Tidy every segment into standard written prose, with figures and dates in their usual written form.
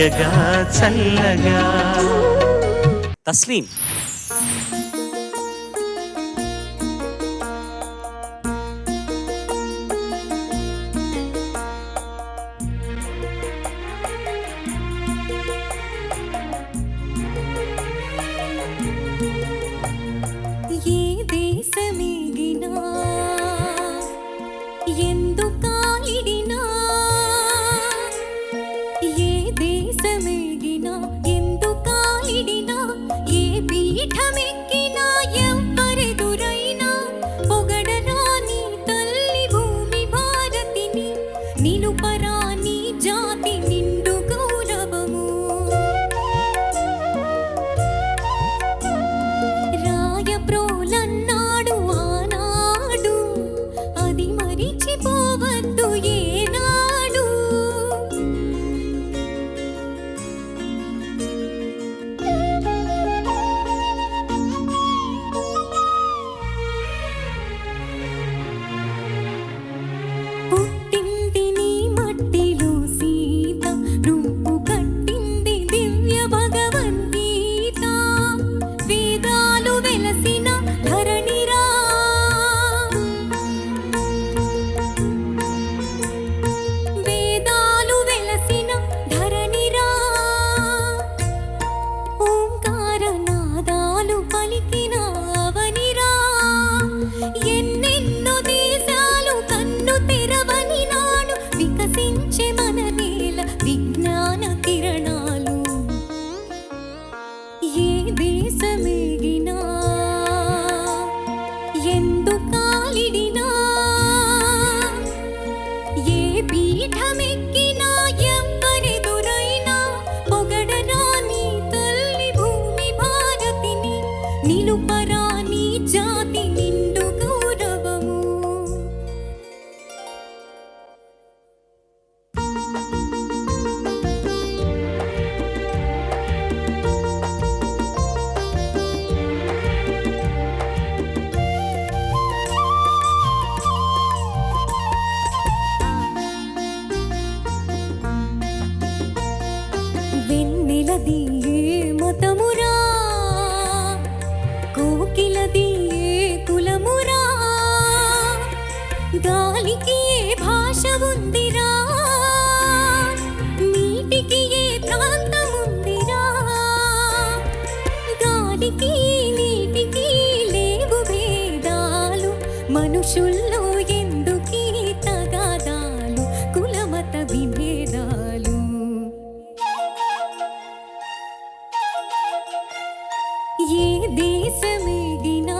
హాయగా చల్లగా. తస్లీం. ఏ దేశమేగినా ఎందుకాలిడినా ఏ దేశమేగినా ఎందుకాలిడినా ఏ పీఠమెక్కినా ఎవ్వరెదురైనా పొగడరాని తల్లి భూమి భారతిని నిలుపరాని జాతి నిండు గౌరవము. రాయప్రోలన్నాడు ఆనాడు అది మరిచిపోవద్దు ఏనాడు. పుట్టింది నీ మట్టిలో సీత, రూపు కట్టింది దివ్య భగవద్గీత. వేదాలు వెలసిన ధరణిరా, వేదాలు వెలసిన ధరణిరా. ఓంకార నాదాలు పలికిన అవనిరా. ఎన్నెన్నో దేశాలు కన్ను తెరవని నాడు వికసించే మన నేల విజ్ఞాన కిరణాలు. ఏ దేశమేగినా ఎందుకాలిడినా ఏ పీఠమెక్కినా ఎవ్వరెదురైనా పొగడరాని తల్లి భూమి భారతిని నిలుపరాని జాతి నిండు గౌరవము. వెన్నెలది ఏ మతమురా, కోకిలది ఏ కులమురా. గాలికి ఏ భాష ఉందిరా, నీటికి ఏ ప్రాంతముందిరా. గాలికి నీటికి లేవు భేదాలు, మనుషుల్లో ఎందుకీ తగాదాలు, కులమత విభేదాలు. ఏ దేశమేగినా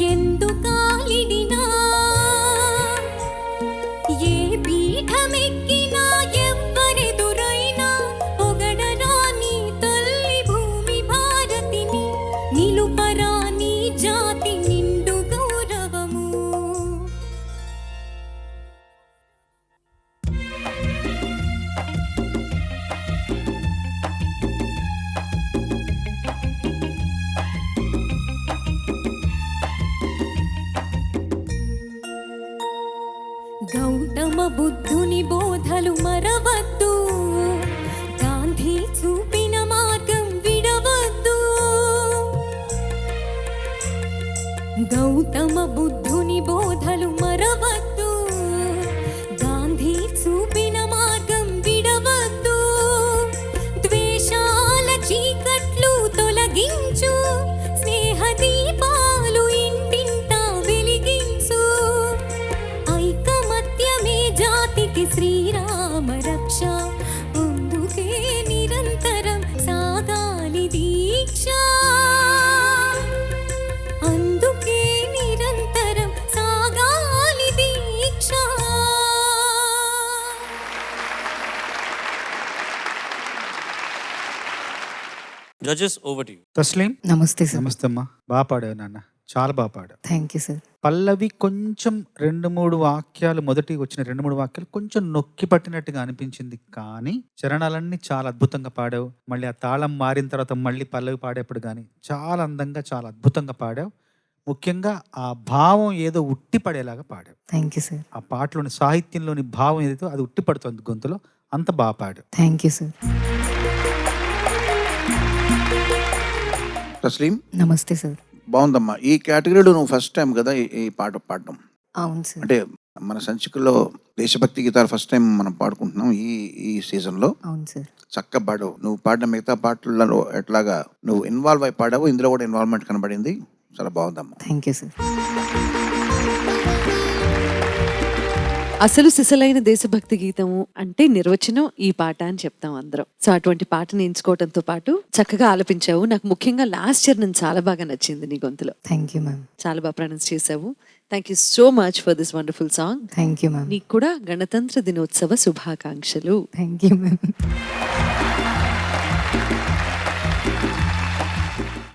ఎందుకాలిడినా ఏ పీఠమెక్కినా ఎవ్వరెదురైనా పొగడరాని తల్లి భూమి భారతిని నిలుపరాని జాతి నిండు గౌరవము. గౌతమ బుద్ధుని బోధలు మరవద్దు, గాంధీ చూపిన మార్గం విడవద్దు. గౌతమ బుద్ధుని బోధలు మరవద్దు, గాంధీ చూపిన మార్గం విడవద్దు. ద్వేషాల చీకట్లు తొలగించు, స్నేహ దీపాలు ఇంటింటా వెలిగించు. ఐకమత్యమే జాతికి శ్రీరామ రక్ష, అందుకే నిరంతరం సాగాలి దీక్ష. అందుకే నిరంతరం సాగాలి దీక్ష. Judges, over to you. Taslim. నమస్తే సార్. నమస్తే అమ్మా. బాగా పాడావు నాన్న, చాలా బాగా పాడావు. Thank you sir. పల్లవి కొంచెం 2-3 వాక్యాలు, మొదటి వచ్చిన 2-3 వాక్యాలు కొంచెం నొక్కి పట్టినట్టుగా అనిపించింది, కానీ చరణాలన్నీ చాలా అద్భుతంగా పాడావు. మళ్ళీ ఆ తాళం మారిన తర్వాత మళ్ళీ పల్లవి పాడేప్పుడు కానీ చాలా అందంగా, చాలా అద్భుతంగా పాడావు. ముఖ్యంగా ఆ భావం ఏదో ఉట్టి పడేలాగా పాడావు. Thank you sir. ఆ పాటలోని సాహిత్యంలోని భావం ఏదైతే అది ఉట్టి పడుతుంది గొంతులో, అంత బాగా పాడావు. Thank you sir. తస్లీం, నమస్తే సార్. బాగుందమ్మా. ఈ కేటగిరీలో నువ్వు ఫస్ట్ టైం కదా ఈ పాట పాడడం. అవును సార్. అంటే మన సంచికలో దేశభక్తి గీతాలు ఫస్ట్ టైం మనం పాడుకుంటున్నాం ఈ సీజన్లో. అవును సార్. చక్కగా పాడావు. నువ్వు పాడిన మిగతా పాటలలో ఎట్లాగా నువ్వు ఇన్వాల్వ్ అయి పాడావు, ఇందులో కూడా ఇన్వాల్వ్మెంట్ కనబడింది. చాలా బాగుందమ్మా. Thank you sir. అసలు సిసలైన దేశభక్తి గీతము అంటే నిర్వచనం ఈ పాట అని చెప్తాం అందరం. సో అటువంటి పాటని ఎంచుకోవడంతో పాటు చక్కగా ఆలపించావు. నాకు ముఖ్యంగా లాస్ట్ ఇయర్ నేను చాలా బాగా నచ్చింది నీ గొంతులో. Thank you ma'am. చాలా బాగా ప్రొనౌన్స్ చేసావు. Thank you so much for this wonderful song. Thank you ma'am. నీకు కూడా గణతంత్ర దినోత్సవ శుభాకాంక్షలు. Thank you ma'am.